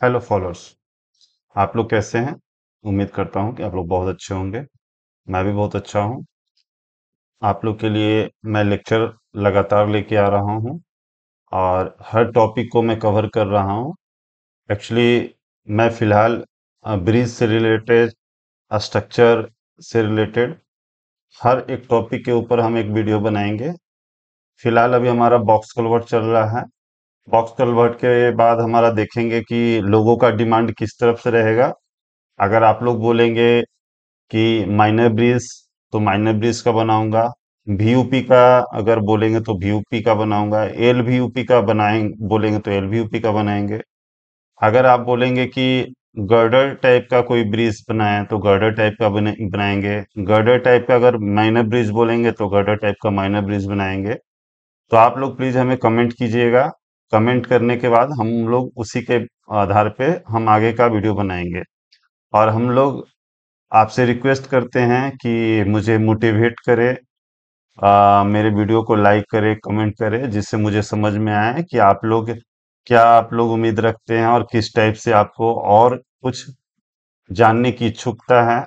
Hello followers. आप लोग कैसे हैं? उम्मीद करता हूं कि आप लोग बहुत अच्छे होंगे। मैं भी बहुत अच्छा हूं। आप लोग के लिए मैं लेक्चर लगातार लेके आ रहा हूं और हर टॉपिक को मैं कवर कर रहा हूं। एक्चुअली मैं फिलहाल ब्रिज से रिलेटेड, स्ट्रक्चर से रिलेटेड हर एक टॉपिक के ऊपर हम एक वीडियो बनाएंगे। फिलहाल अभी हमारा बॉक्स कल्वर्ट चल रहा है। बॉक्स कल्वर्ट के बाद हमारा देखेंगे कि लोगों का डिमांड किस तरफ से रहेगा। अगर आप लोग बोलेंगे कि माइनर ब्रिज, तो माइनर ब्रिज का बनाऊंगा। वीयूपी का अगर बोलेंगे तो वीयूपी का बनाऊंगा। एल वीयूपी का बनाएंगे बोलेंगे तो एल वीयूपी का बनाएंगे। अगर आप बोलेंगे कि गर्डर टाइप का कोई ब्रिज बनाए तो गर्डर टाइप का बनाएंगे। गर्डर टाइप का अगर माइनर ब्रिज बोलेंगे तो गर्डर टाइप का माइनर ब्रिज बनाएंगे। तो आप लोग प्लीज हमें कमेंट कीजिएगा। कमेंट करने के बाद हम लोग उसी के आधार पे हम आगे का वीडियो बनाएंगे। और हम लोग आपसे रिक्वेस्ट करते हैं कि मुझे मोटिवेट करें, मेरे वीडियो को लाइक करें, कमेंट करें, जिससे मुझे समझ में आए कि आप लोग उम्मीद रखते हैं और किस टाइप से आपको और कुछ जानने की इच्छुकता है।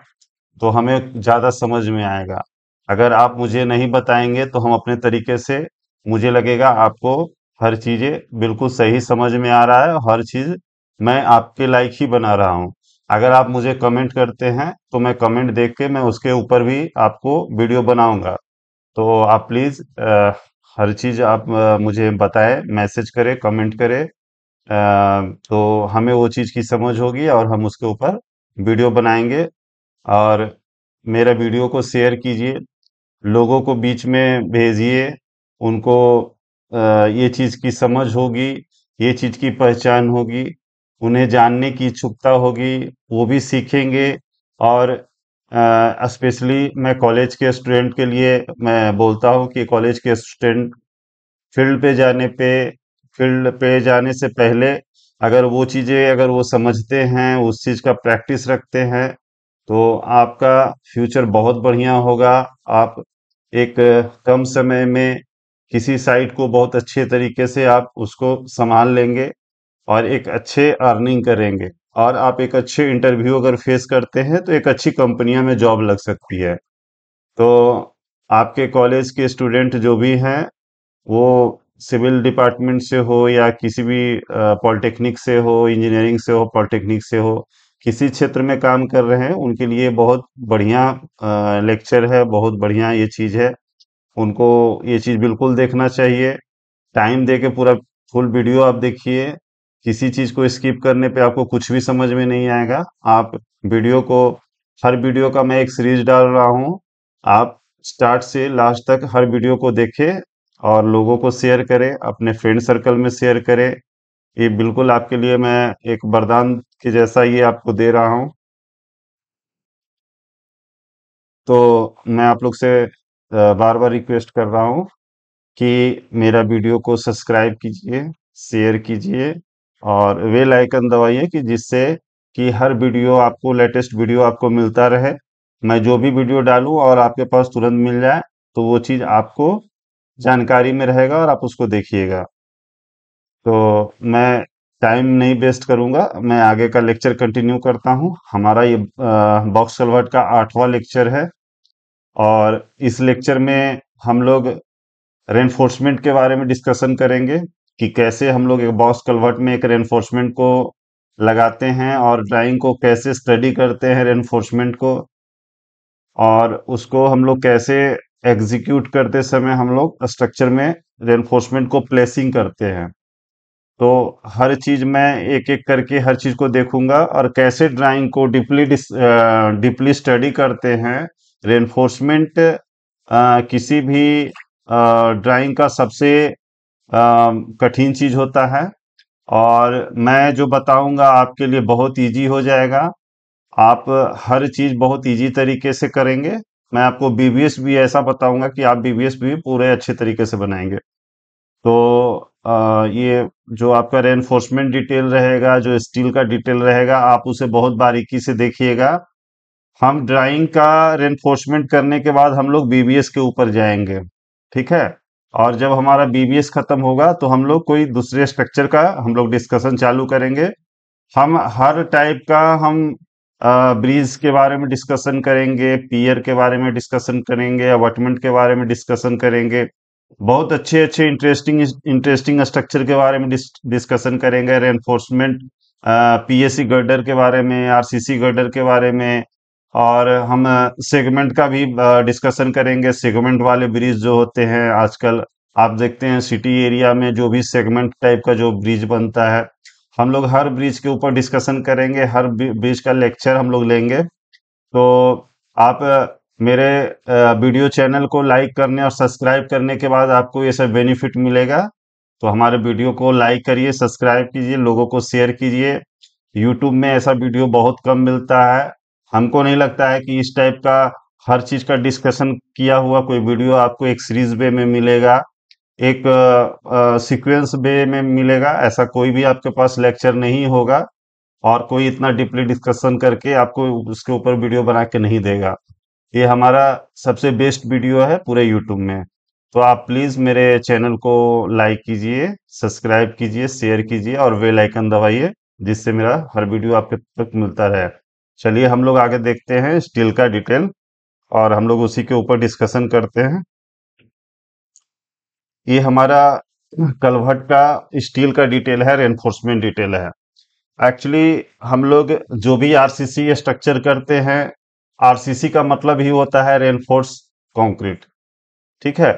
तो हमें ज़्यादा समझ में आएगा। अगर आप मुझे नहीं बताएंगे तो हम अपने तरीके से, मुझे लगेगा आपको हर चीज़ें बिल्कुल सही समझ में आ रहा है और हर चीज़ मैं आपके लायक ही बना रहा हूँ। अगर आप मुझे कमेंट करते हैं तो मैं कमेंट देख के मैं उसके ऊपर भी आपको वीडियो बनाऊंगा। तो आप प्लीज़ हर चीज़ आप मुझे बताएं, मैसेज करें, कमेंट करें। तो हमें वो चीज़ की समझ होगी और हम उसके ऊपर वीडियो बनाएंगे। और मेरा वीडियो को शेयर कीजिए, लोगों को बीच में भेजिए। उनको ये चीज़ की समझ होगी, ये चीज़ की पहचान होगी, उन्हें जानने की इच्छुकता होगी, वो भी सीखेंगे। और स्पेशली मैं कॉलेज के स्टूडेंट के लिए मैं बोलता हूँ कि कॉलेज के स्टूडेंट फील्ड पे जाने पे फील्ड पे जाने से पहले अगर वो चीज़ें अगर वो समझते हैं, उस चीज़ का प्रैक्टिस रखते हैं, तो आपका फ्यूचर बहुत बढ़िया होगा। आप एक कम समय में किसी साइट को बहुत अच्छे तरीके से आप उसको संभाल लेंगे और एक अच्छे अर्निंग करेंगे। और आप एक अच्छे इंटरव्यू अगर फेस करते हैं तो एक अच्छी कंपनियों में जॉब लग सकती है। तो आपके कॉलेज के स्टूडेंट जो भी हैं, वो सिविल डिपार्टमेंट से हो या किसी भी पॉलिटेक्निक से हो, इंजीनियरिंग से हो, पॉलिटेक्निक से हो, किसी क्षेत्र में काम कर रहे हैं, उनके लिए बहुत बढ़िया लेक्चर है, बहुत बढ़िया ये चीज़ है। उनको ये चीज़ बिल्कुल देखना चाहिए। टाइम दे के पूरा फुल वीडियो आप देखिए। किसी चीज़ को स्किप करने पे आपको कुछ भी समझ में नहीं आएगा। आप वीडियो को, हर वीडियो का मैं एक सीरीज डाल रहा हूँ। आप स्टार्ट से लास्ट तक हर वीडियो को देखें और लोगों को शेयर करें, अपने फ्रेंड सर्कल में शेयर करें। ये बिल्कुल आपके लिए मैं एक वरदान के जैसा ये आपको दे रहा हूँ। तो मैं आप लोग से बार बार रिक्वेस्ट कर रहा हूँ कि मेरा वीडियो को सब्सक्राइब कीजिए, शेयर कीजिए और बेल आइकन दबाइए कि जिससे कि हर वीडियो आपको, लेटेस्ट वीडियो आपको मिलता रहे। मैं जो भी वीडियो डालूं और आपके पास तुरंत मिल जाए, तो वो चीज़ आपको जानकारी में रहेगा और आप उसको देखिएगा। तो मैं टाइम नहीं वेस्ट करूंगा, मैं आगे का लेक्चर कंटिन्यू करता हूं। हमारा ये बॉक्स कल्वर्ट का 8वां लेक्चर है। और इस लेक्चर में हम लोग रेनफोर्समेंट के बारे में डिस्कशन करेंगे कि कैसे हम लोग एक बॉक्स कल्वर्ट में एक रेनफोर्समेंट को लगाते हैं और ड्राइंग को कैसे स्टडी करते हैं रेनफोर्समेंट को, और उसको हम लोग कैसे एग्जीक्यूट करते समय हम लोग स्ट्रक्चर में रेनफोर्समेंट को प्लेसिंग करते हैं। तो हर चीज मैं एक एक करके हर चीज को देखूंगा और कैसे ड्राइंग को डीपली स्टडी करते हैं। रेनफोर्समेंट किसी भी ड्राइंग का सबसे कठिन चीज होता है। और मैं जो बताऊंगा आपके लिए बहुत इजी हो जाएगा। आप हर चीज बहुत इजी तरीके से करेंगे। मैं आपको बीबीएस भी ऐसा बताऊंगा कि आप बीबीएस भी पूरे अच्छे तरीके से बनाएंगे। तो ये जो आपका रेनफोर्समेंट डिटेल रहेगा, जो स्टील का डिटेल रहेगा, आप उसे बहुत बारीकी से देखिएगा। हम ड्राइंग का रेनफोर्समेंट करने के बाद हम लोग बीबीएस के ऊपर जाएंगे, ठीक है। और जब हमारा बीबीएस खत्म होगा तो हम लोग कोई दूसरे स्ट्रक्चर का हम लोग डिस्कशन चालू करेंगे। हम हर टाइप का हम ब्रीज के बारे में डिस्कशन करेंगे, पियर के बारे में डिस्कशन करेंगे, अबटमेंट के बारे में डिस्कशन करेंगे। बहुत अच्छे अच्छे इंटरेस्टिंग इंटरेस्टिंग स्ट्रक्चर के बारे में डिस्कशन करेंगे, रेनफोर्समेंट, पीएससी गर्डर के बारे में, आरसीसी गर्डर के बारे में। और हम सेगमेंट का भी डिस्कशन करेंगे। सेगमेंट वाले ब्रिज जो होते हैं आजकल आप देखते हैं सिटी एरिया में, जो भी सेगमेंट टाइप का जो ब्रिज बनता है, हम लोग हर ब्रिज के ऊपर डिस्कशन करेंगे, हर ब्रिज का लेक्चर हम लोग लेंगे। तो आप मेरे वीडियो चैनल को लाइक करने और सब्सक्राइब करने के बाद आपको ये सब बेनिफिट मिलेगा। तो हमारे वीडियो को लाइक करिए, सब्सक्राइब कीजिए, लोगों को शेयर कीजिए। यूट्यूब में ऐसा वीडियो बहुत कम मिलता है। हमको नहीं लगता है कि इस टाइप का हर चीज का डिस्कशन किया हुआ कोई वीडियो आपको एक सीरीज वे में मिलेगा, एक सीक्वेंस वे में मिलेगा। ऐसा कोई भी आपके पास लेक्चर नहीं होगा और कोई इतना डीपली डिस्कशन करके आपको उसके ऊपर वीडियो बना के नहीं देगा। ये हमारा सबसे बेस्ट वीडियो है पूरे यूट्यूब में। तो आप प्लीज मेरे चैनल को लाइक कीजिए, सब्सक्राइब कीजिए, शेयर कीजिए और बेल आइकन दबाइए, जिससे मेरा हर वीडियो आपके तक मिलता रहे। चलिए हम लोग आगे देखते हैं स्टील का डिटेल, और हम लोग उसी के ऊपर डिस्कशन करते हैं। ये हमारा कलभट का स्टील का डिटेल है, रेनफोर्समेंट डिटेल है। एक्चुअली हम लोग जो भी आरसीसी स्ट्रक्चर करते हैं, आरसीसी का मतलब ही होता है रेनफोर्स कंक्रीट। ठीक है।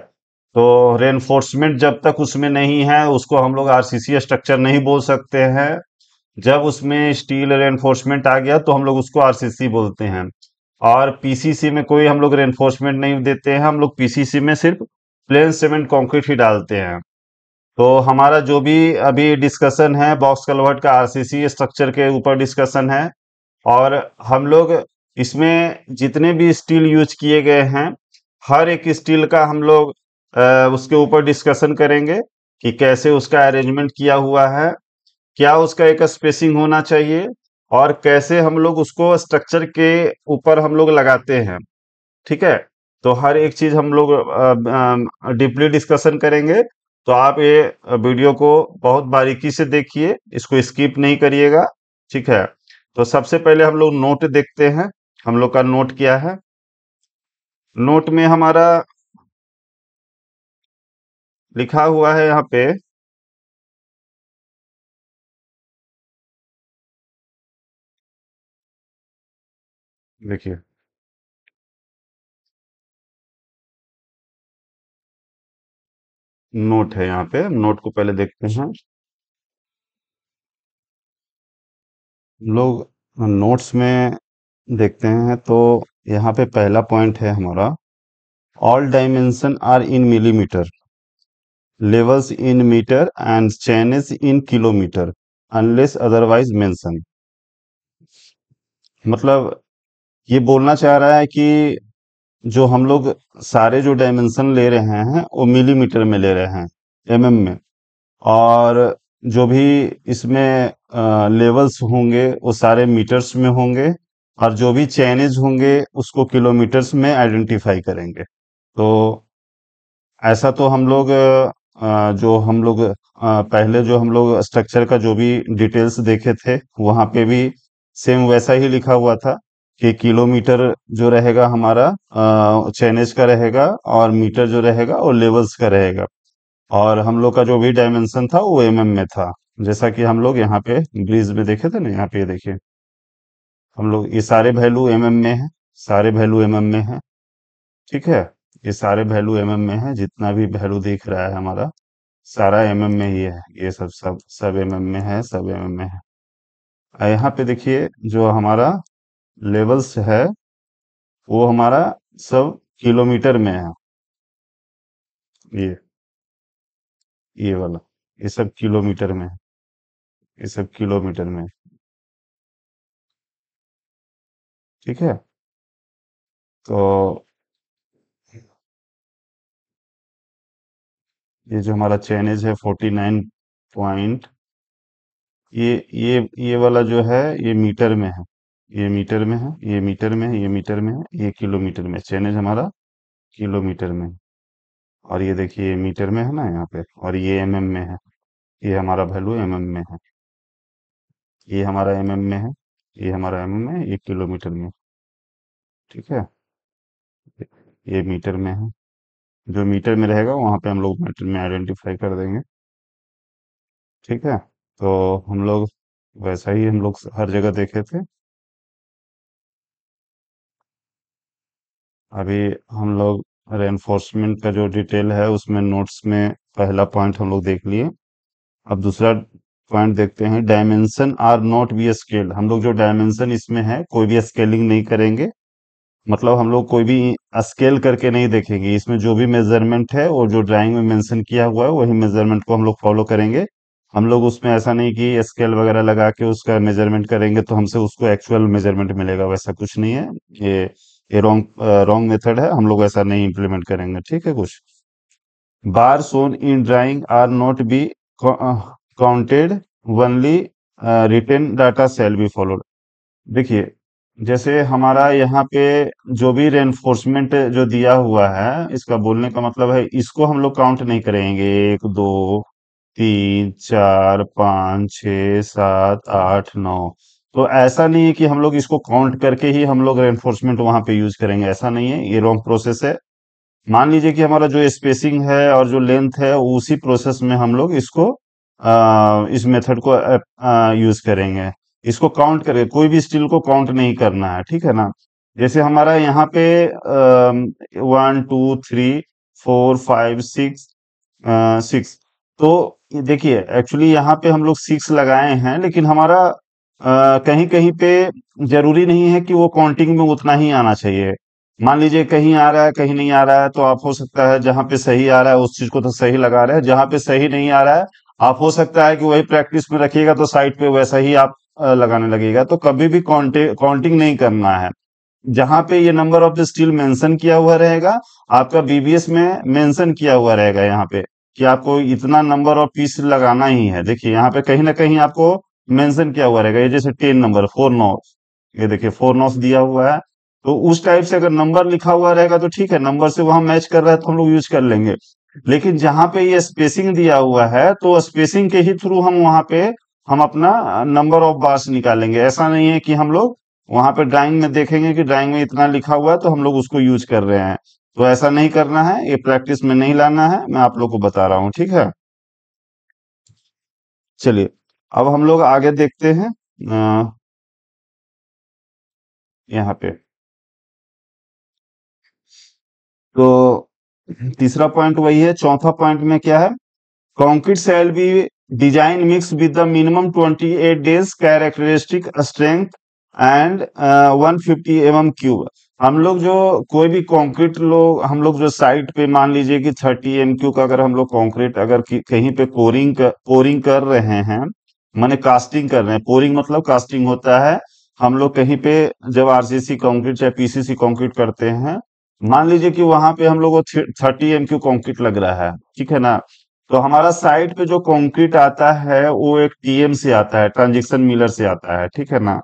तो रेनफोर्समेंट जब तक उसमें नहीं है उसको हम लोग आरसीसी स्ट्रक्चर नहीं बोल सकते हैं। जब उसमें स्टील रेनफोर्समेंट आ गया तो हम लोग उसको आरसीसी बोलते हैं। और पीसीसी में कोई हम लोग रेनफोर्समेंट नहीं देते हैं, हम लोग पीसीसी में सिर्फ प्लेन सीमेंट कंक्रीट ही डालते हैं। तो हमारा जो भी अभी डिस्कशन है बॉक्स कलवर्ट का आरसीसी स्ट्रक्चर के ऊपर डिस्कशन है। और हम लोग इसमें जितने भी स्टील यूज किए गए हैं, हर एक स्टील का हम लोग उसके ऊपर डिस्कशन करेंगे कि कैसे उसका अरेंजमेंट किया हुआ है, क्या उसका एक स्पेसिंग होना चाहिए, और कैसे हम लोग उसको स्ट्रक्चर के ऊपर हम लोग लगाते हैं। ठीक है। तो हर एक चीज हम लोग डीपली डिस्कशन करेंगे। तो आप ये वीडियो को बहुत बारीकी से देखिए, इसको स्किप नहीं करिएगा। ठीक है। तो सबसे पहले हम लोग नोट देखते हैं। हम लोग का नोट क्या है। नोट में हमारा लिखा हुआ है यहाँ पे, देखिए नोट है यहाँ पे, नोट को पहले देखते हैं। लोग नोट्स में देखते हैं तो यहाँ पे पहला पॉइंट है हमारा, all dimension are in millimetre, levels in meter and chains in kilometer unless otherwise mention। मतलब ये बोलना चाह रहा है कि जो हम लोग सारे जो डायमेंशन ले रहे हैं वो मिलीमीटर में ले रहे हैं, एमएम में। और जो भी इसमें लेवल्स होंगे वो सारे मीटर्स में होंगे, और जो भी चैनेज होंगे उसको किलोमीटर्स में आइडेंटिफाई करेंगे। तो ऐसा तो हम लोग जो हम लोग पहले जो हम लोग स्ट्रक्चर का जो भी डिटेल्स देखे थे वहां पे भी सेम वैसा ही लिखा हुआ था कि किलोमीटर जो रहेगा हमारा चैनेज का रहेगा, और मीटर जो रहेगा वो लेवल्स का रहेगा। और हम लोग का जो भी डायमेंशन था वो एमएम में था, जैसा कि हम लोग यहाँ पे ब्रिज में देखे थे ना। यहाँ पे ये देखिए, हम लोग ये सारे वैल्यू एमएम में है, सारे वैल्यू एमएम में है। ठीक है। ये सारे वैल्यू एमएम में है, जितना भी वैल्यू दिख रहा है हमारा सारा एमएम में ही है। ये सब सब सब एमएम में है, सब एमएम में है। यहाँ पे देखिए जो हमारा लेवल्स है वो हमारा सब किलोमीटर में है। ये ये वाला, ये सब किलोमीटर में है, ये सब किलोमीटर में है। ठीक है। तो ये जो हमारा चेनेज है 49 पॉइंट, ये वाला जो है ये मीटर में है, ये मीटर में है, ये मीटर में है, ये मीटर में है, ये किलोमीटर में, चेनेज हमारा किलोमीटर में है। और ये देखिए ये मीटर में है ना यहाँ पे, और ये एमएम में है। ये हमारा वैल्यू एमएम में है। ये हमारा एमएम में है, ये हमारा एमएम है, ये किलोमीटर में। ठीक है, ये मीटर में है। जो मीटर में रहेगा वहां पे हम लोग मीटर में आइडेंटिफाई कर देंगे। ठीक है, तो हम लोग वैसा ही हम लोग हर जगह देखे थे। अभी हम लोग रेनफोर्समेंट का जो डिटेल है उसमें नोट्स में पहला पॉइंट हम लोग देख लिए। अब दूसरा पॉइंट देखते हैं, dimension are not be scaled. हम लोग जो डायमेंशन इसमें है कोई भी स्केलिंग नहीं करेंगे, मतलब हम लोग कोई भी स्केल करके नहीं देखेंगे। इसमें जो भी मेजरमेंट है और जो ड्राइंग में मेंशन किया हुआ है वही मेजरमेंट को हम लोग फॉलो करेंगे। हम लोग उसमें ऐसा नहीं कि स्केल वगैरह लगा के उसका मेजरमेंट करेंगे तो हमसे उसको एक्चुअल मेजरमेंट मिलेगा, वैसा कुछ नहीं है। ये ये रॉन्ग रॉन्ग मेथड है, हम लोग ऐसा नहीं इम्प्लीमेंट करेंगे। ठीक है, कुछ बार shown in drawing are not be counted, only written data shall be followed। देखिए, जैसे हमारा यहाँ पे जो भी रेनफोर्समेंट जो दिया हुआ है, इसका बोलने का मतलब है इसको हम लोग काउंट नहीं करेंगे। एक, दो, तीन, चार, पाँच, छ, सात, आठ, नौ। तो ऐसा नहीं है कि हम लोग इसको काउंट करके ही हम लोग रेनफोर्समेंट वहां पे यूज करेंगे, ऐसा नहीं है, ये रॉन्ग प्रोसेस है। मान लीजिए कि हमारा जो स्पेसिंग है और जो लेंथ है उसी प्रोसेस में हम लोग इसको इस मेथड को यूज करेंगे। इसको काउंट करें, कोई भी स्टील को काउंट नहीं करना है, ठीक है ना। जैसे हमारा यहाँ पे 1 2 3 4 5 6 6। तो ये देखिए, एक्चुअली यहाँ पे हम लोग 6 लगाए हैं, लेकिन हमारा कहीं कहीं पे जरूरी नहीं है कि वो काउंटिंग में उतना ही आना चाहिए। मान लीजिए कहीं आ रहा है कहीं नहीं आ रहा है, तो आप हो सकता है जहां पे सही आ रहा है उस चीज को तो सही लगा रहे हैं, जहां पे सही नहीं आ रहा है आप हो सकता है कि वही प्रैक्टिस में रखिएगा तो साइड पे वैसा ही आप लगाने लगेगा। तो कभी भी काउंटिंग नहीं करना है। जहां पे ये number of the steel mention किया हुआ रहेगा, आपका बीबीएस में मेंशन किया हुआ रहेगा यहाँ पे कि आपको इतना नंबर ऑफ पीस लगाना ही है। देखिए यहाँ पे कहीं ना कहीं आपको मेंशन किया हुआ रहेगा, ये जैसे 10 नंबर 4 नॉट्स, ये देखिए 4 नॉट्स दिया हुआ है। तो उस टाइप से अगर नंबर लिखा हुआ रहेगा तो ठीक है, नंबर से वहां मैच कर रहा है तो हम लोग यूज कर लेंगे। लेकिन जहां पे ये स्पेसिंग दिया हुआ है तो स्पेसिंग के ही थ्रू हम वहां पे हम अपना नंबर ऑफ बार्स निकालेंगे। ऐसा नहीं है कि हम लोग वहां पे ड्राइंग में देखेंगे कि ड्राइंग में इतना लिखा हुआ है तो हम लोग उसको यूज कर रहे हैं। तो ऐसा नहीं करना है, ये प्रैक्टिस में नहीं लाना है, मैं आप लोग को बता रहा हूँ। ठीक है, चलिए अब हम लोग आगे देखते हैं। यहाँ पे तो तीसरा पॉइंट वही है। चौथा पॉइंट में क्या है, concrete shall be design mix with the minimum 28 days characteristic strength and 150 mm cube. हम लोग जो कोई भी कंक्रीट लोग हम लोग जो साइट पे मान लीजिए कि 30 MQ का अगर हम लोग कंक्रीट अगर कहीं पे पोरिंग कर रहे हैं, माने कास्टिंग कर रहे हैं, पोरिंग मतलब कास्टिंग होता है। हम लोग कहीं पे जब आरसीसी कंक्रीट या पीसीसी कंक्रीट करते हैं, मान लीजिए कि वहां पे हम लोग को 30 MQ कंक्रीट लग रहा है, ठीक है ना। तो हमारा साइट पे जो कंक्रीट आता है वो एक टीएम से आता है, ट्रांजिक्शन मिलर से आता है, ठीक है ना।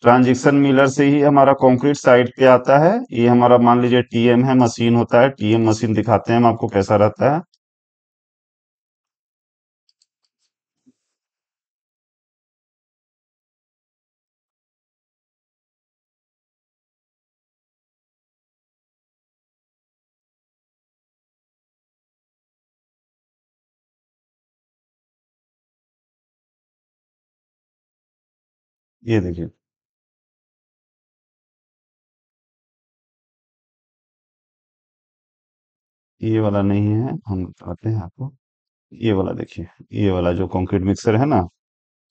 ट्रांजिक्शन मिलर से ही हमारा कंक्रीट साइट पे आता है। ये हमारा मान लीजिए टीएम है, मशीन होता है, टीएम मशीन दिखाते हैं हम आपको कैसा रहता है। ये देखिए, ये वाला नहीं है, हम बताते हैं आपको। ये वाला देखिए, ये वाला जो कंक्रीट मिक्सर है ना,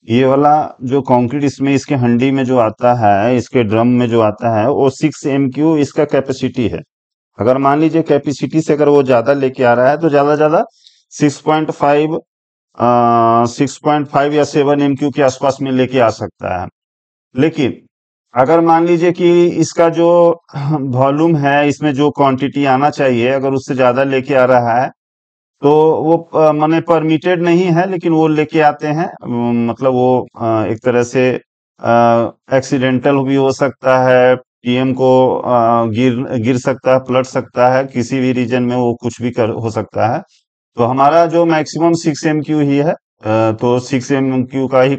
ये वाला जो कंक्रीट इसमें इसके हंडी में जो आता है, इसके ड्रम में जो आता है वो 6 MQ इसका कैपेसिटी है। अगर मान लीजिए कैपेसिटी से अगर वो ज्यादा लेके आ रहा है तो ज्यादा ज्यादा 6.5 6.5 या 7 MQ के आसपास में लेके आ सकता है। लेकिन अगर मान लीजिए कि इसका जो वॉल्यूम है, इसमें जो क्वांटिटी आना चाहिए अगर उससे ज्यादा लेके आ रहा है तो वो माने परमिटेड नहीं है, लेकिन वो लेके आते हैं। मतलब वो एक तरह से एक्सीडेंटल भी हो सकता है, पीएम को गिर गिर सकता है, पलट सकता है, किसी भी रीजन में वो कुछ भी कर हो सकता है। तो हमारा जो मैक्सिमम 6 MQ ही है, तो 6 MQ का ही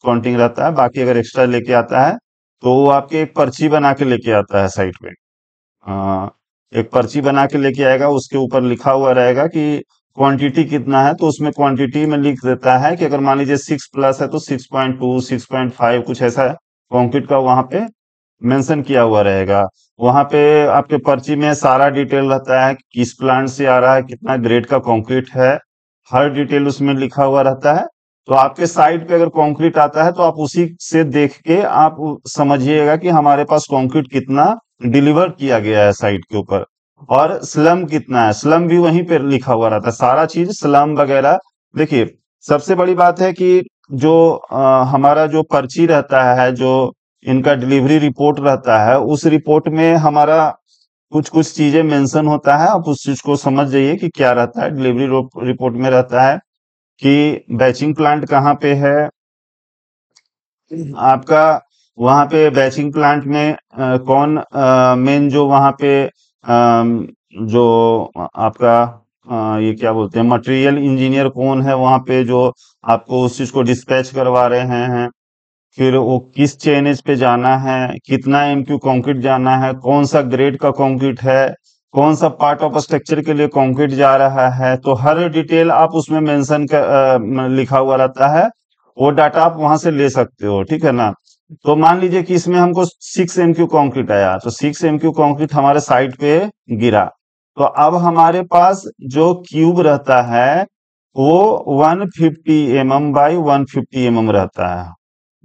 काउंटिंग रहता है। बाकी अगर एक्स्ट्रा लेके आता है तो वो आपके एक पर्ची बना के लेके आता है साइट पे। अ, एक पर्ची बना के लेके आएगा, उसके ऊपर लिखा हुआ रहेगा कि क्वांटिटी कितना है, तो उसमें क्वांटिटी में लिख देता है कि अगर मान लीजिए 6+ है तो 6.2 6.5 कुछ ऐसा कंक्रीट का वहां पे मेंशन किया हुआ रहेगा। वहां पे आपके पर्ची में सारा डिटेल रहता है कि किस प्लांट से आ रहा है, कितना ग्रेड का कंक्रीट है, हर डिटेल उसमें लिखा हुआ रहता है। तो आपके साइट पे अगर कंक्रीट आता है तो आप उसी से देख के आप समझिएगा कि हमारे पास कंक्रीट कितना डिलीवर किया गया है साइट के ऊपर, और स्लम कितना है, स्लम भी वहीं पे लिखा हुआ रहता है, सारा चीज स्लम वगैरह। देखिए, सबसे बड़ी बात है कि जो हमारा जो पर्ची रहता है, जो इनका डिलीवरी रिपोर्ट रहता है, उस रिपोर्ट में हमारा कुछ कुछ चीजें मेंशन होता है। आप उस चीज को समझ जाइए कि क्या रहता है। डिलीवरी रिपोर्ट में रहता है कि बैचिंग प्लांट कहाँ पे है आपका, वहां पे बैचिंग प्लांट में कौन मेन जो वहां पे जो आपका ये क्या बोलते हैं, मटेरियल इंजीनियर कौन है वहां पे, जो आपको उस चीज को डिस्पैच करवा रहे हैं। फिर वो किस चेनेज पे जाना है, कितना एमक्यू कंक्रीट जाना है, कौन सा ग्रेड का कंक्रीट है, कौन सा पार्ट ऑफ स्ट्रक्चर के लिए कंक्रीट जा रहा है, तो हर डिटेल आप उसमें मेंशन कर लिखा हुआ रहता है। वो डाटा आप वहां से ले सकते हो, ठीक है ना। तो मान लीजिए कि इसमें हमको 6 MQ कंक्रीट आया, तो 6 MQ कंक्रीट हमारे साइट पे गिरा। तो अब हमारे पास जो क्यूब रहता है वो 150 mm बाई 150 mm रहता है।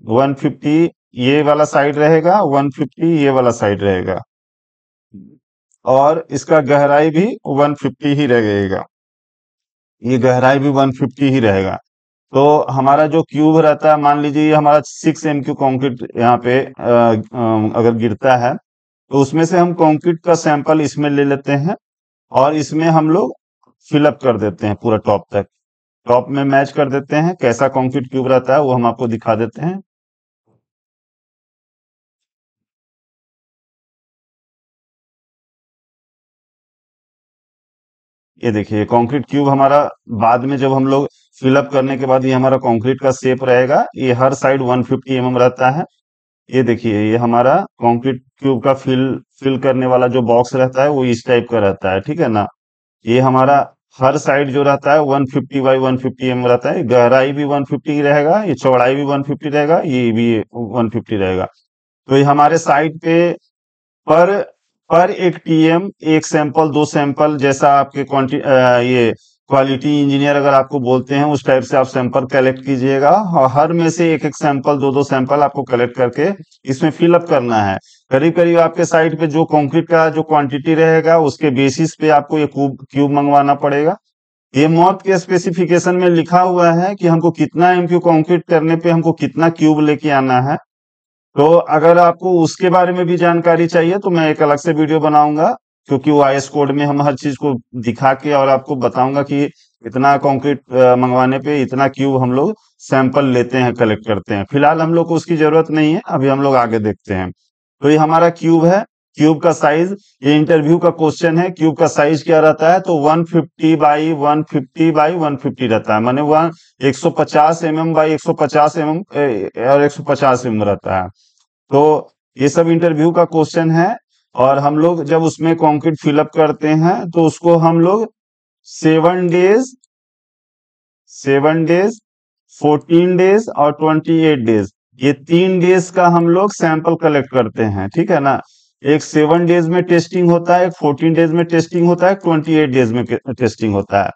150 ये वाला साइड रहेगा, 150 ये वाला साइड रहेगा, और इसका गहराई भी 150 ही रहेगा। ये गहराई भी 150 ही रहेगा। तो हमारा जो क्यूब रहता है, मान लीजिए ये हमारा 6 MQ कंक्रीट यहाँ पे अगर गिरता है, तो उसमें से हम कंक्रीट का सैंपल इसमें ले लेते हैं, और इसमें हम लोग फिलअप कर देते हैं पूरा टॉप तक। टॉप में मैच कर देते हैं, कैसा कंक्रीट क्यूब रहता है वो हम आपको दिखा देते हैं। ये देखिए, कंक्रीट क्यूब हमारा बाद में जब हम लोग फिलअप करने के बाद ये हमारा कंक्रीट का शेप रहेगा। ये हर साइड 150 mm रहता है। ये देखिए, ये हमारा कंक्रीट क्यूब का फिल करने वाला जो बॉक्स रहता है वो इस टाइप का रहता है, ठीक है ना। ये हमारा हर साइड जो रहता है 150 बाई 150 रहता है। गहराई भी 150 रहेगा, ये चौड़ाई भी 150 रहेगा, ये भी 150 रहेगा। तो ये हमारे साइड पे पर पर एक टीएम एक सैंपल, दो सैंपल, जैसा आपके ये क्वालिटी इंजीनियर अगर आपको बोलते हैं उस टाइप से आप सैंपल कलेक्ट कीजिएगा, और हर में से एक एक सैंपल, दो दो सैंपल आपको कलेक्ट करके इसमें फिलअप करना है। करीब करीब आपके साइट पे जो कंक्रीट का जो क्वांटिटी रहेगा उसके बेसिस पे आपको ये क्यूब क्यूब मंगवाना पड़ेगा। ये मॉत के स्पेसिफिकेशन में लिखा हुआ है कि हमको कितना एमक्यू कंक्रीट करने पे हमको कितना क्यूब लेके आना है। तो अगर आपको उसके बारे में भी जानकारी चाहिए तो मैं एक अलग से वीडियो बनाऊंगा, क्योंकि वो आईएस कोड में हम हर चीज को दिखा के और आपको बताऊंगा कि इतना कंक्रीट मंगवाने पे इतना क्यूब हम लोग सैंपल लेते हैं, कलेक्ट करते हैं। फिलहाल हम लोग को उसकी जरूरत नहीं है, अभी हम लोग आगे देखते हैं। तो ये हमारा क्यूब है। क्यूब का साइज, ये इंटरव्यू का क्वेश्चन है, क्यूब का साइज क्या रहता है, तो 150 बाई 150 बाई 150 रहता है, माने 150 mm बाई 150 mm और 150 mm रहता है। तो ये सब इंटरव्यू का क्वेश्चन है। और हम लोग जब उसमें कंक्रीट फिलअप करते हैं तो उसको हम लोग 7 डेज, 7 डेज, 14 डेज और 28 डेज, ये 3 डेज का हम लोग सैंपल कलेक्ट करते हैं, ठीक है ना। एक 7 डेज में टेस्टिंग होता है, एक 14 डेज में टेस्टिंग होता है, 28 डेज में टेस्टिंग होता है।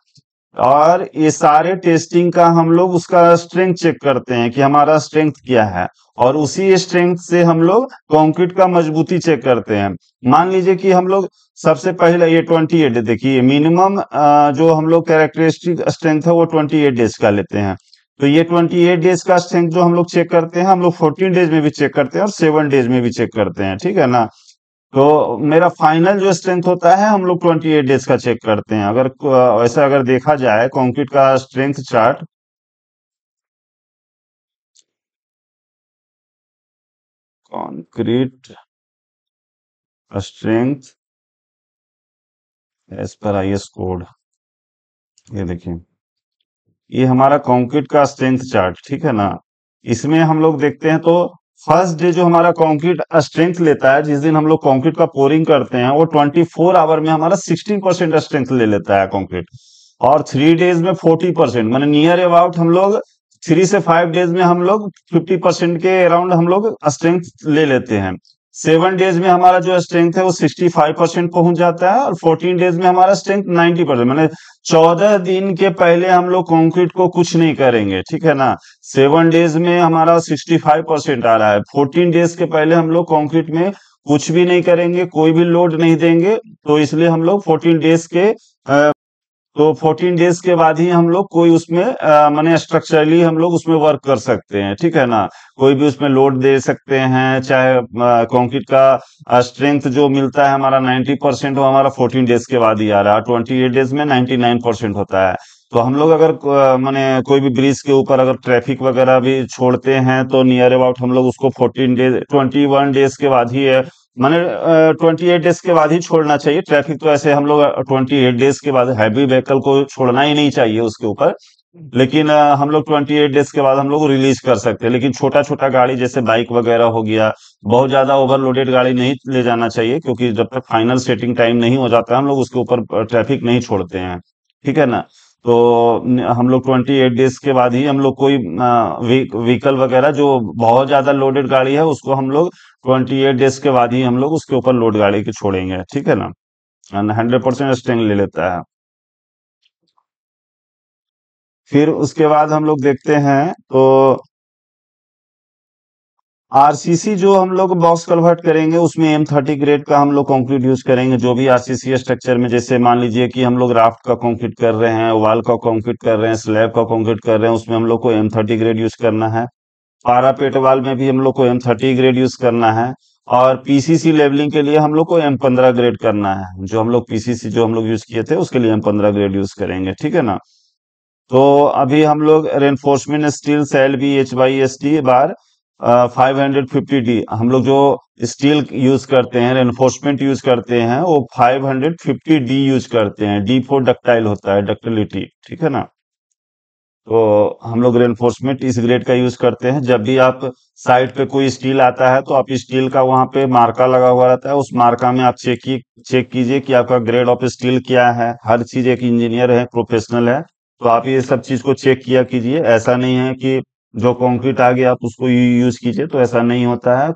और ये सारे टेस्टिंग का हम लोग उसका स्ट्रेंथ चेक करते हैं कि हमारा स्ट्रेंथ क्या है, और उसी स्ट्रेंथ से हम लोग कंक्रीट का मजबूती चेक करते हैं। मान लीजिए कि हम लोग सबसे पहले ये 28, देखिए मिनिमम जो हम लोग कैरेक्टरिस्टिक स्ट्रेंथ है वो 28 डेज का लेते हैं। तो ये 28 डेज का स्ट्रेंथ जो हम लोग चेक करते हैं, हम लोग 14 डेज में भी चेक करते हैं और 7 डेज में भी चेक करते हैं, ठीक है ना। तो मेरा फाइनल जो स्ट्रेंथ होता है हम लोग 28 डेज का चेक करते हैं। अगर ऐसा अगर देखा जाए कंक्रीट का strength chart, concrete strength as पर आईएस कोड, ये देखिए, ये हमारा कंक्रीट का स्ट्रेंथ चार्ट, ठीक है ना। इसमें हम लोग देखते हैं तो फर्स्ट डे जो हमारा कंक्रीट स्ट्रेंथ लेता है, जिस दिन हम लोग कंक्रीट का पोरिंग करते हैं, वो 24 आवर में हमारा 16% स्ट्रेंथ ले लेता है कंक्रीट। और 3 डेज में 40%, माने नियर अबाउट हम लोग 3 से 5 डेज में हम लोग 50% के अराउंड हम लोग स्ट्रेंथ ले लेते हैं। 7 डेज में हमारा जो स्ट्रेंथ है वो 65% पहुंच जाता है, और 14 डेज में हमारा स्ट्रेंथ 90%, माने 14 दिन के पहले हम लोग कंक्रीट को कुछ नहीं करेंगे, ठीक है ना। 7 डेज में हमारा 65% आ रहा है, 14 डेज के पहले हम लोग कंक्रीट में कुछ भी नहीं करेंगे, कोई भी लोड नहीं देंगे। तो इसलिए हम लोग 14 डेज के तो 14 डेज के बाद ही हम लोग कोई उसमें माने स्ट्रक्चरली हम लोग उसमें वर्क कर सकते हैं, ठीक है ना। कोई भी उसमें लोड दे सकते हैं, चाहे कंक्रीट का स्ट्रेंथ जो मिलता है हमारा 90%, वो हमारा 14 डेज के बाद ही आ रहा है। 28 डेज में 99% होता है। तो हम लोग अगर माने कोई भी ब्रिज के ऊपर अगर ट्रैफिक वगैरह भी छोड़ते हैं, तो नियर अबाउट हम लोग उसको 14 डेज 21 डेज के बाद ही माने 28 डेज के बाद ही छोड़ना चाहिए। ट्रैफिक तो ऐसे हम लोग 28 डेज के बाद हैवी व्हीकल को छोड़ना ही नहीं चाहिए उसके ऊपर। लेकिन हम लोग 28 डेज के बाद हम लोग रिलीज कर सकते हैं। लेकिन छोटा छोटा गाड़ी जैसे बाइक वगैरह हो गया, बहुत ज्यादा ओवरलोडेड गाड़ी नहीं ले जाना चाहिए, क्योंकि जब तक फाइनल सेटिंग टाइम नहीं हो जाता हम लोग उसके ऊपर ट्रैफिक नहीं छोड़ते हैं, ठीक है ना। तो हम लोग 28 डेज के बाद ही हम लोग कोई व्हीकल वगैरह जो बहुत ज्यादा लोडेड गाड़ी है उसको हम लोग 28 डेज के बाद ही हम लोग उसके ऊपर लोड गाड़ी के छोड़ेंगे, ठीक है ना। 100% स्टैंड ले लेता है। फिर उसके बाद हम लोग देखते हैं तो आरसीसी जो हम लोग बॉक्स कन्वर्ट करेंगे उसमें M30 ग्रेड का हम लोग कंक्रीट यूज करेंगे। जो भी आरसीसी स्ट्रक्चर में, जैसे मान लीजिए कि हम लोग राफ्ट का कंक्रीट कर रहे हैं, वॉल का कंक्रीट कर रहे हैं, स्लैब का कंक्रीट कर रहे हैं, उसमें हम लोग को M30 ग्रेड यूज करना है। पारापेट वाल में भी हम लोग को M30 ग्रेड यूज करना है। और पीसीसी लेवलिंग के लिए हम लोग को M15 ग्रेड करना है। जो हम लोग पीसीसी जो हम लोग यूज किए थे उसके लिए M15 ग्रेड यूज करेंगे, ठीक है ना। तो अभी हम लोग reinforcement steel shall be HYSD bar 550D, हम लोग जो स्टील यूज करते हैं, रेनफोर्समेंट यूज करते हैं, वो 550D यूज करते हैं। D4 डक्टाइल होता है, डक्टिलिटी, ठीक है ना। तो हम लोग रेनफोर्समेंट इस ग्रेड का यूज करते हैं। जब भी आप साइड पे कोई स्टील आता है तो आप स्टील का वहां पे मार्का लगा हुआ रहता है, उस मार्का में आप चेक कीजिए कि आपका ग्रेड ऑफ स्टील क्या है। हर चीज, एक इंजीनियर है, प्रोफेशनल है, तो आप ये सब चीज को चेक किया कीजिए। ऐसा नहीं है कि जो कंक्रीट आ गया आप उसको यूज कीजिए, तो ऐसा नहीं होता है।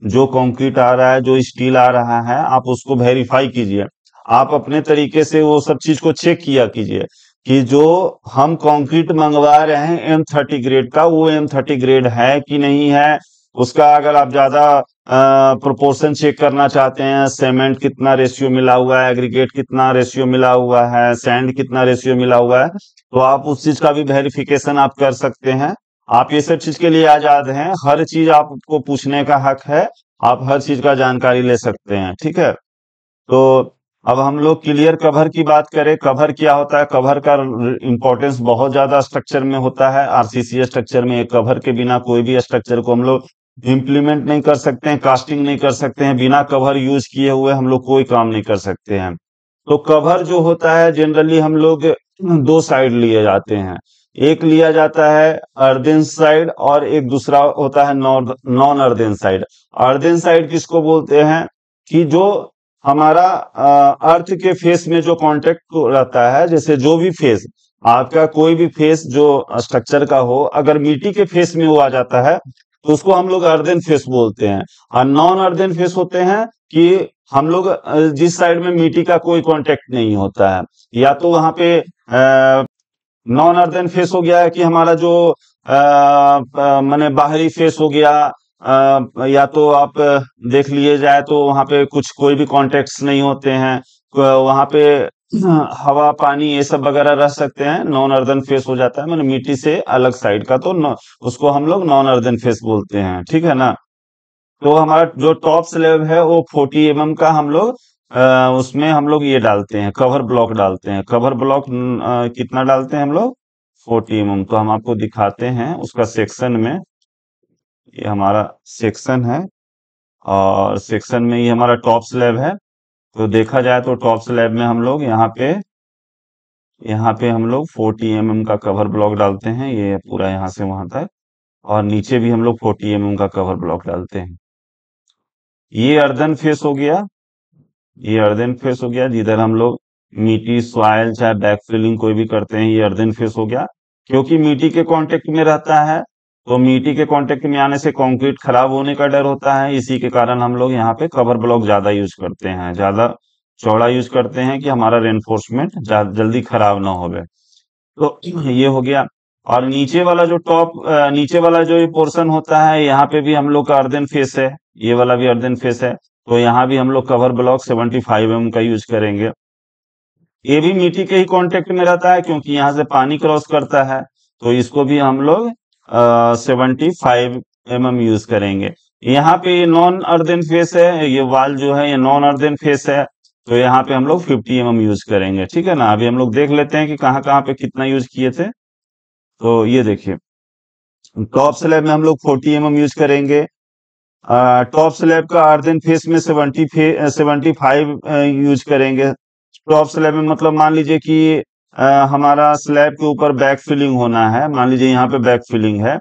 जो कंक्रीट आ रहा है, जो स्टील आ रहा है, आप उसको वेरीफाई कीजिए। आप अपने तरीके से वो सब चीज को चेक किया कीजिए कि जो हम कंक्रीट मंगवा रहे हैं M30 ग्रेड का, वो M30 ग्रेड है कि नहीं है। उसका अगर आप ज्यादा प्रोपोर्शन चेक करना चाहते हैं, सीमेंट कितना रेशियो मिला हुआ है, एग्रीगेट कितना रेशियो मिला हुआ है, सैंड कितना रेशियो मिला हुआ है, तो आप उस चीज का भी वेरिफिकेशन आप कर सकते हैं। आप ये सब चीज के लिए आजाद हैं, हर चीज आपको पूछने का हक है। आप हर चीज का जानकारी ले सकते हैं, ठीक है। तो अब हम लोग क्लियर कवर की बात करें। कवर क्या होता है? कवर का इंपॉर्टेंस बहुत ज्यादा स्ट्रक्चर में होता है। आरसीसी स्ट्रक्चर में एक कवर के बिना कोई भी स्ट्रक्चर को हम लोग इम्प्लीमेंट नहीं कर सकते हैं, कास्टिंग नहीं कर सकते हैं। बिना कवर यूज किए हुए हम लोग कोई काम नहीं कर सकते हैं। तो कवर जो होता है जनरली हम लोग दो साइड लिए जाते हैं। एक लिया जाता है अर्देन साइड, और एक दूसरा होता है non Ardern side. Ardern side किसको बोलते हैं? कि जो हमारा अर्थ के फेस में जो कांटेक्ट रहता है, जैसे जो भी फेस, आपका कोई भी फेस जो स्ट्रक्चर का हो, अगर मिट्टी के फेस में वो आ जाता है तो उसको हम लोग अर्देन फेस बोलते हैं। और नॉन अर्देन फेस होते हैं कि हम लोग जिस साइड में मिट्टी का कोई कांटेक्ट नहीं होता है, या तो वहां पे नॉन अर्दन फेस हो गया है कि हमारा जो माने बाहरी फेस हो गया। या तो आप देख लिए जाए तो वहां पे कुछ कोई भी कॉन्टेक्ट्स नहीं होते हैं, वहां पे हवा पानी ये सब वगैरह रह सकते हैं। नॉन अर्दन फेस हो जाता है, माने मिट्टी से अलग साइड का, तो उसको हम लोग नॉन अर्दन फेस बोलते हैं, ठीक है ना। तो हमारा जो टॉप स्लैब है वो 40 mm का हम लोग उसमें हम लोग ये डालते हैं, कवर ब्लॉक डालते हैं। कवर ब्लॉक कितना डालते हैं हम लोग? 40 mm। तो हम आपको दिखाते हैं उसका सेक्शन में। ये हमारा सेक्शन है, और सेक्शन में ये हमारा टॉप स्लैब है। तो देखा जाए तो टॉप स्लैब में हम लोग यहाँ पे हम लोग 40 mm का कवर ब्लॉक डालते हैं, ये पूरा यहाँ से वहां तक। और नीचे भी हम लोग 40 mm का कवर ब्लॉक डालते हैं। ये अर्दन फेस हो गया, ये अर्दन फेस हो गया जिधर हम लोग मिट्टी सॉइल चाहे बैक फिलिंग कोई भी करते हैं, ये अर्दन फेस हो गया। क्योंकि मिट्टी के कांटेक्ट में रहता है तो मिट्टी के कांटेक्ट में आने से कंक्रीट खराब होने का डर होता है, इसी के कारण हम लोग यहाँ पे कवर ब्लॉक ज्यादा यूज करते हैं, ज्यादा चौड़ा यूज करते हैं कि हमारा रेनफोर्समेंट जल्दी खराब ना हो। तो ये हो गया। और नीचे वाला जो नीचे वाला जो ये पोर्शन होता है, यहाँ पे भी हम लोग का अर्दन फेस है, ये वाला भी अर्दन फेस है। तो यहाँ भी हम लोग कवर ब्लॉक 75 mm का यूज करेंगे। ये भी मिट्टी के ही कांटेक्ट में रहता है क्योंकि यहाँ से पानी क्रॉस करता है, तो इसको भी हम लोग 75 mm यूज करेंगे। यहाँ पे नॉन अर्दन फेस है, ये वाल जो है ये नॉन अर्दन फेस है, तो यहाँ पे हम लोग 50 mm यूज करेंगे। ठीक है ना, अभी हम लोग देख लेते हैं कि कहाँ कहाँ पे कितना यूज किए थे। तो ये देखिए, टॉप स्लैब में हम लोग 40 mm यूज करेंगे। टॉप स्लैब का अर्दन फेस में 75 यूज करेंगे। टॉप स्लैब में मतलब मान लीजिए कि हमारा स्लैब के ऊपर बैक फिलिंग होना है, मान लीजिए यहाँ पे बैक फिलिंग है,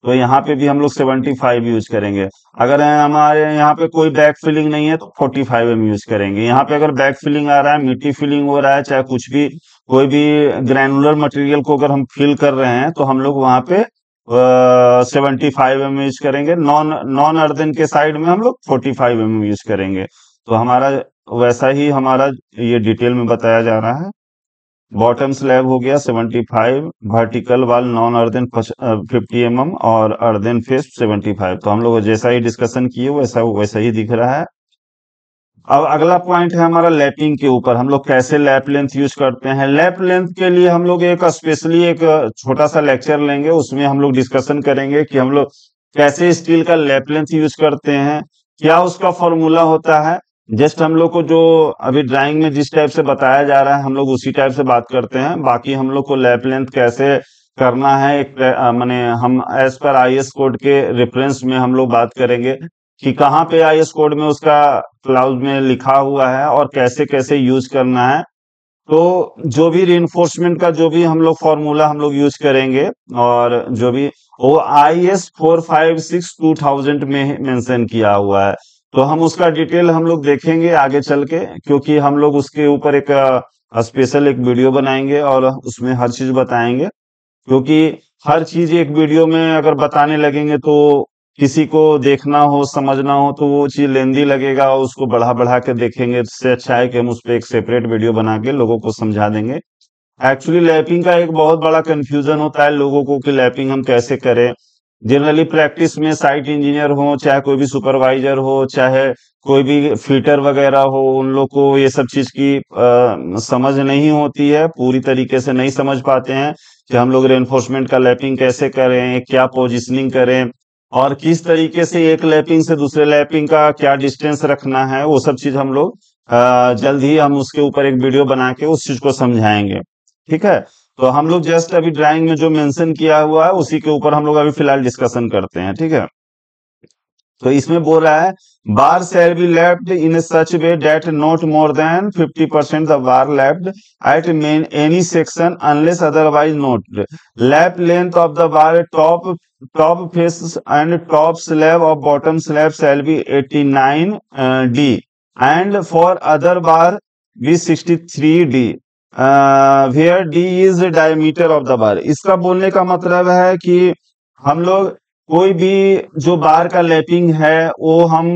तो यहाँ पे भी हम लोग 75 यूज करेंगे। अगर हमारे यहाँ पे कोई बैक फिलिंग नहीं है तो 45 mm यूज करेंगे। यहाँ पे अगर बैक फिलिंग आ रहा है, मिट्टी फिलिंग हो रहा है, चाहे कुछ भी कोई भी ग्रैनुलर मटेरियल को अगर हम फिल कर रहे हैं तो हम लोग वहां पे 75 mm यूज करेंगे। नॉन नॉन अर्दन के साइड में हम लोग 45 mm यूज करेंगे। तो हमारा वैसा ही हमारा ये डिटेल में बताया जा रहा है। बॉटम स्लैब हो गया 75, वर्टिकल वाल नॉन अर्दन 50 mm और अर्दन फेस 75। तो हम लोग जैसा ही डिस्कशन किए वैसा वैसा ही दिख रहा है। अब अगला पॉइंट है हमारा लैपिंग के ऊपर, हम लोग कैसे लैप लेंथ यूज करते हैं। लैप लेंथ के लिए हम लोग एक स्पेशली एक छोटा सा लेक्चर लेंगे, उसमें हम लोग डिस्कशन करेंगे कि हम लोग कैसे स्टील का लैप लेंथ यूज करते हैं, क्या उसका फॉर्मूला होता है। जस्ट हम लोग को जो अभी ड्राइंग में जिस टाइप से बताया जा रहा है हम लोग उसी टाइप से बात करते हैं। बाकी हम लोग को लैप लेंथ कैसे करना है एक माने हम एज पर आईएस कोड के रेफरेंस में हम लोग बात करेंगे कि कहाँ पे आईएस कोड में उसका क्लाउज में लिखा हुआ है और कैसे कैसे यूज करना है। तो जो भी रिइंफोर्समेंट का जो भी हम लोग फॉर्मूला हम लोग यूज करेंगे और जो भी वो IS 456-2000 में मेंशन किया हुआ है, तो हम उसका डिटेल हम लोग देखेंगे आगे चल के, क्योंकि हम लोग उसके ऊपर एक स्पेशल एक वीडियो बनाएंगे और उसमें हर चीज बताएंगे। क्योंकि हर चीज एक वीडियो में अगर बताने लगेंगे तो किसी को देखना हो समझना हो तो वो चीज लेंदी लगेगा, और उसको बढ़ा बढ़ा के देखेंगे। इससे अच्छा है कि हम उस पर एक सेपरेट वीडियो बना के लोगों को समझा देंगे। एक्चुअली लैपिंग का एक बहुत बड़ा कंफ्यूजन होता है लोगों को कि लैपिंग हम कैसे करें। जनरली प्रैक्टिस में साइट इंजीनियर हो, चाहे कोई भी सुपरवाइजर हो, चाहे कोई भी फिटर वगैरह हो, उन लोग को ये सब चीज की समझ नहीं होती है, पूरी तरीके से नहीं समझ पाते हैं कि हम लोग रेनफोर्समेंट का लैपिंग कैसे करें, क्या पोजिशनिंग करें और किस तरीके से एक लैपिंग से दूसरे लैपिंग का क्या डिस्टेंस रखना है। वो सब चीज हम लोग जल्द ही हम उसके ऊपर एक वीडियो बना के उस चीज को समझाएंगे। ठीक है, तो हम लोग जस्ट अभी ड्राइंग में जो मेंशन किया हुआ है उसी के ऊपर हम लोग अभी फिलहाल डिस्कशन करते हैं। ठीक है, तो इसमें बोल रहा है bar shall be left in such way that not more than 50% the bar left at main any section unless otherwise note. Lap length of the bar top face and top slab of bottom slab shall be 89 D and for other bar be 63 D where D is diameter of the bar. इसका बोलने का मतलब है कि हम लोग कोई भी जो बार का लैपिंग है वो हम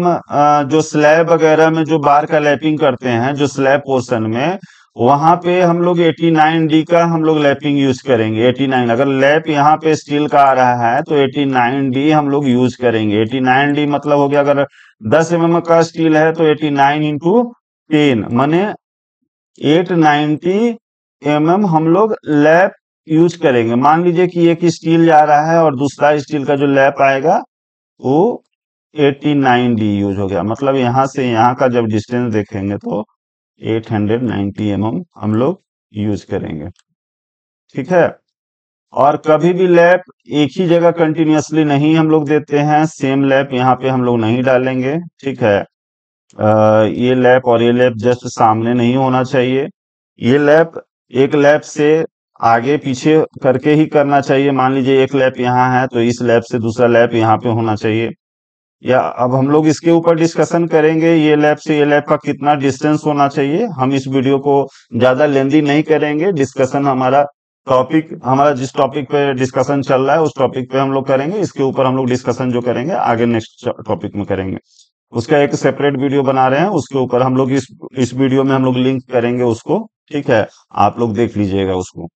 जो स्लैब वगैरह में जो बार का लैपिंग करते हैं जो स्लैब पोर्शन में, वहां पे हम लोग 89 D का हम लोग लैपिंग यूज करेंगे। 89 अगर लैप यहाँ पे स्टील का आ रहा है तो 89 D हम लोग यूज करेंगे। 89 D मतलब हो गया अगर 10 mm का स्टील है तो 89 इंटू 10 माने 890 mm हम लोग लैप यूज करेंगे। मान लीजिए कि एक स्टील जा रहा है और दूसरा स्टील का जो लैप आएगा वो 89 D यूज हो गया, मतलब यहां से यहाँ का जब डिस्टेंस देखेंगे तो 890 mm हम लोग यूज करेंगे। ठीक है, और कभी भी लैप एक ही जगह कंटिन्यूअसली नहीं हम लोग देते हैं, सेम लैप यहाँ पे हम लोग नहीं डालेंगे। ठीक है, ये लैप और ये लैप जस्ट सामने नहीं होना चाहिए। ये लैप एक लैप से आगे पीछे करके ही करना चाहिए। मान लीजिए एक लैप यहाँ है तो इस लैप से दूसरा लैप यहाँ पे होना चाहिए। या अब हम लोग इसके ऊपर डिस्कशन करेंगे, ये लैप से ये लैप का कितना डिस्टेंस होना चाहिए। हम इस वीडियो को ज्यादा लेंदी नहीं करेंगे। डिस्कशन हमारा जिस टॉपिक पे डिस्कशन चल रहा है उस टॉपिक पे हम लोग करेंगे। इसके ऊपर हम लोग डिस्कशन जो करेंगे आगे नेक्स्ट टॉपिक में करेंगे। उसका एक सेपरेट वीडियो बना रहे हैं, उसके ऊपर हम लोग इस वीडियो में हम लोग लिंक करेंगे उसको। ठीक है, आप लोग देख लीजिएगा उसको।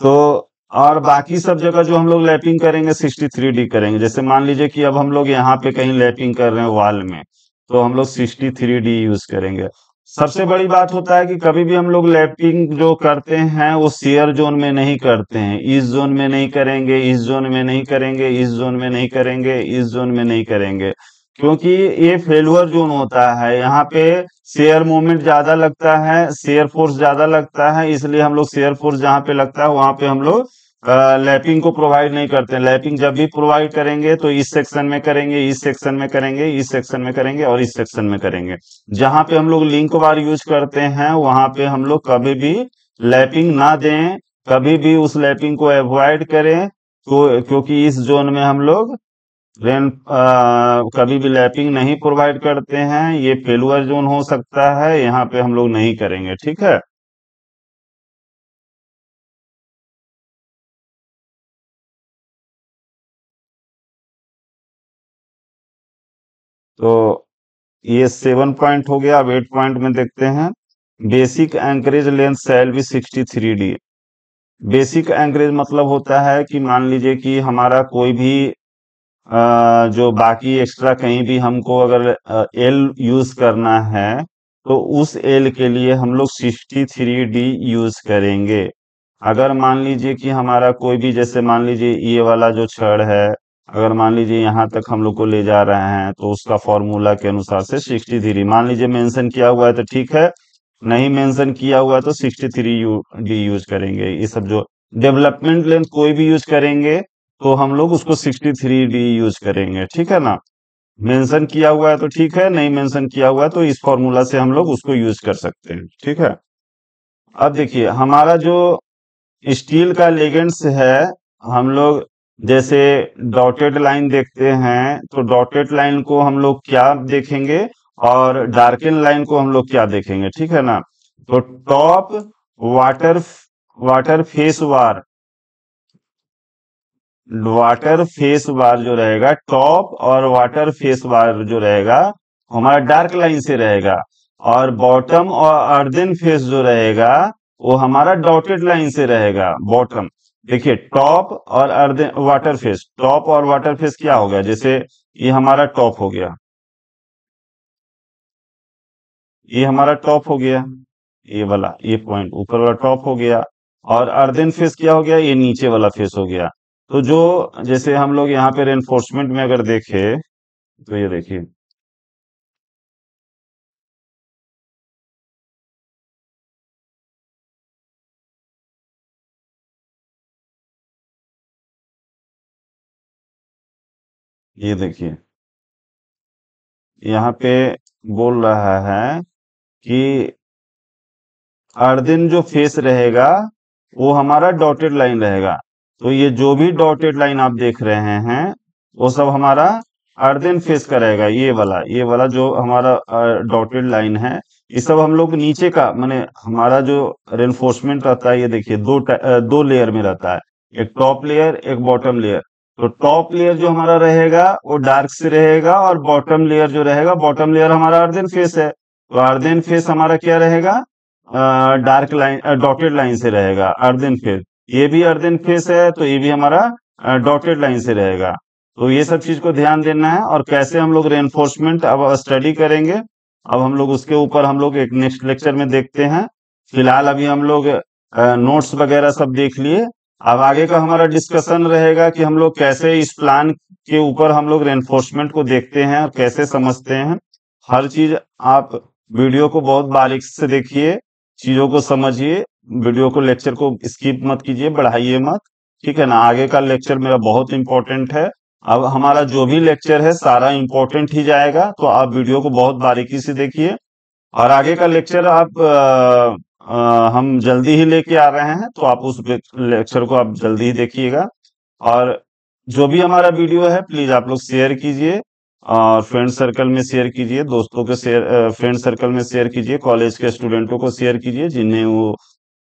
तो और बाकी सब जगह जो हम लोग लैपिंग करेंगे 63D करेंगे। जैसे मान लीजिए कि अब हम लोग यहाँ पे कहीं लैपिंग कर रहे हैं वॉल में, तो हम लोग 63D यूज करेंगे। सबसे बड़ी बात होता है कि कभी भी हम लोग लैपिंग जो करते हैं वो शेयर जोन में नहीं करते हैं। इस जोन में नहीं करेंगे, इस जोन में नहीं करेंगे, इस जोन में नहीं करेंगे, इस जोन में नहीं करेंगे, क्योंकि ये फेलुअर जोन होता है। यहाँ पे शेयर मूवमेंट ज्यादा लगता है, शेयर फोर्स ज्यादा लगता है, इसलिए हम लोग शेयर फोर्स जहाँ पे लगता है वहां पे हम लोग लैपिंग को प्रोवाइड नहीं करते। लैपिंग जब भी प्रोवाइड करेंगे तो इस सेक्शन में करेंगे, इस सेक्शन में करेंगे, इस सेक्शन में करेंगे और इस सेक्शन में करेंगे। जहां पे हम लोग लिंक वार यूज करते हैं वहां पे हम लोग कभी भी लैपिंग ना दें, कभी भी उस लैपिंग को अवॉइड करें। तो क्योंकि इस जोन में हम लोग कभी भी लैपिंग नहीं प्रोवाइड करते हैं। ये फेलुअर जोन हो सकता है, यहाँ पे हम लोग नहीं करेंगे। ठीक है, तो ये 7 पॉइंट हो गया। अब 8 पॉइंट में देखते हैं। Basic anchorage length shall be 63D। Basic anchorage मतलब होता है कि मान लीजिए कि हमारा कोई भी जो बाकी एक्स्ट्रा कहीं भी हमको अगर एल यूज करना है तो उस एल के लिए हम लोग 63D यूज करेंगे। अगर मान लीजिए कि हमारा कोई भी, जैसे मान लीजिए ये वाला जो छड़ है, अगर मान लीजिए यहाँ तक हम लोग को ले जा रहे हैं तो उसका फॉर्मूला के अनुसार से 63 मान लीजिए मेंशन किया हुआ है तो ठीक है, नहीं मेंशन किया हुआ है तो 63D यूज करेंगे। ये सब जो डेवलपमेंट लेंथ कोई भी यूज करेंगे तो हम लोग उसको 63D यूज करेंगे। ठीक है ना, मेंशन किया हुआ है तो ठीक है, नहीं मेंशन किया हुआ है तो इस फॉर्मूला से हम लोग उसको यूज कर सकते हैं। ठीक है, अब देखिए हमारा जो स्टील का लेगेंड्स है, हम लोग जैसे डॉटेड लाइन देखते हैं तो डॉटेड लाइन को हम लोग क्या देखेंगे और डार्कन लाइन को हम लोग क्या देखेंगे। ठीक है ना, तो टॉप वाटर वाटर फेस वार वाटर फेस बार जो रहेगा, टॉप और वाटर फेस बार जो रहेगा हमारा डार्क लाइन से रहेगा। और बॉटम और अर्दन फेस जो रहेगा वो हमारा डॉटेड लाइन से रहेगा। बॉटम देखिए, टॉप और अर्दन वाटर फेस, टॉप और वाटर फेस क्या हो गया, जैसे ये हमारा टॉप हो गया, ये हमारा टॉप हो गया, ये वाला ये पॉइंट ऊपर वाला टॉप हो गया। और अर्दन फेस क्या हो गया, ये नीचे वाला फेस हो गया। तो जो जैसे हम लोग यहाँ पे रेनफोर्समेंट में अगर देखें तो ये देखिए, ये देखिए यहाँ पे बोल रहा है कि अर्दिन जो फेस रहेगा वो हमारा डॉटेड लाइन रहेगा। तो ये जो भी डॉटेड लाइन आप देख रहे हैं वो सब हमारा अर्दिन फेस का रहेगा। ये वाला जो हमारा डॉटेड लाइन है, ये सब हम लोग नीचे का माने हमारा जो रेनफोर्समेंट रहता है, ये देखिए दो लेयर में रहता है, एक टॉप लेयर एक बॉटम लेयर। तो टॉप लेयर जो हमारा रहेगा वो डार्क से रहेगा और बॉटम लेयर जो रहेगा, बॉटम लेयर हमारा अर्दिन फेस है तो अर्दिन फेस हमारा क्या रहेगा, डार्क लाइन डॉटेड लाइन से रहेगा। अर्दन फेस, ये भी अर्दन फेस है तो ये भी हमारा डॉटेड लाइन से रहेगा। तो ये सब चीज को ध्यान देना है। और कैसे हम लोग रेनफोर्समेंट अब स्टडी करेंगे, अब हम लोग उसके ऊपर हम लोग एक नेक्स्ट लेक्चर में देखते हैं। फिलहाल अभी हम लोग नोट्स वगैरह सब देख लिए। अब आगे का हमारा डिस्कशन रहेगा कि हम लोग कैसे इस प्लान के ऊपर हम लोग रेनफोर्समेंट को देखते हैं और कैसे समझते हैं। हर चीज आप वीडियो को बहुत बारीकी से देखिए, चीजों को समझिए, वीडियो को लेक्चर को स्किप मत कीजिए, बढ़ाइए मत। ठीक है ना, आगे का लेक्चर मेरा बहुत इंपॉर्टेंट है। अब हमारा जो भी लेक्चर है सारा इंपॉर्टेंट ही जाएगा, तो आप वीडियो को बहुत बारीकी से देखिए। और आगे का लेक्चर आप हम जल्दी ही लेके आ रहे हैं, तो आप उस लेक्चर को आप जल्दी ही देखिएगा। और जो भी हमारा वीडियो है प्लीज आप लोग शेयर कीजिए और फ्रेंड सर्कल में शेयर कीजिए, दोस्तों के शेयर फ्रेंड सर्कल में शेयर कीजिए, कॉलेज के स्टूडेंटों को शेयर कीजिए जिन्हें वो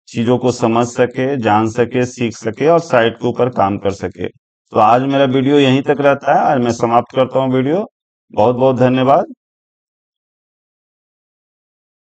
चीजों को समझ सके, जान सके, सीख सके और साइट के ऊपर काम कर सके। तो आज मेरा वीडियो यहीं तक रहता है, आज मैं समाप्त करता हूँ वीडियो। बहुत बहुत धन्यवाद।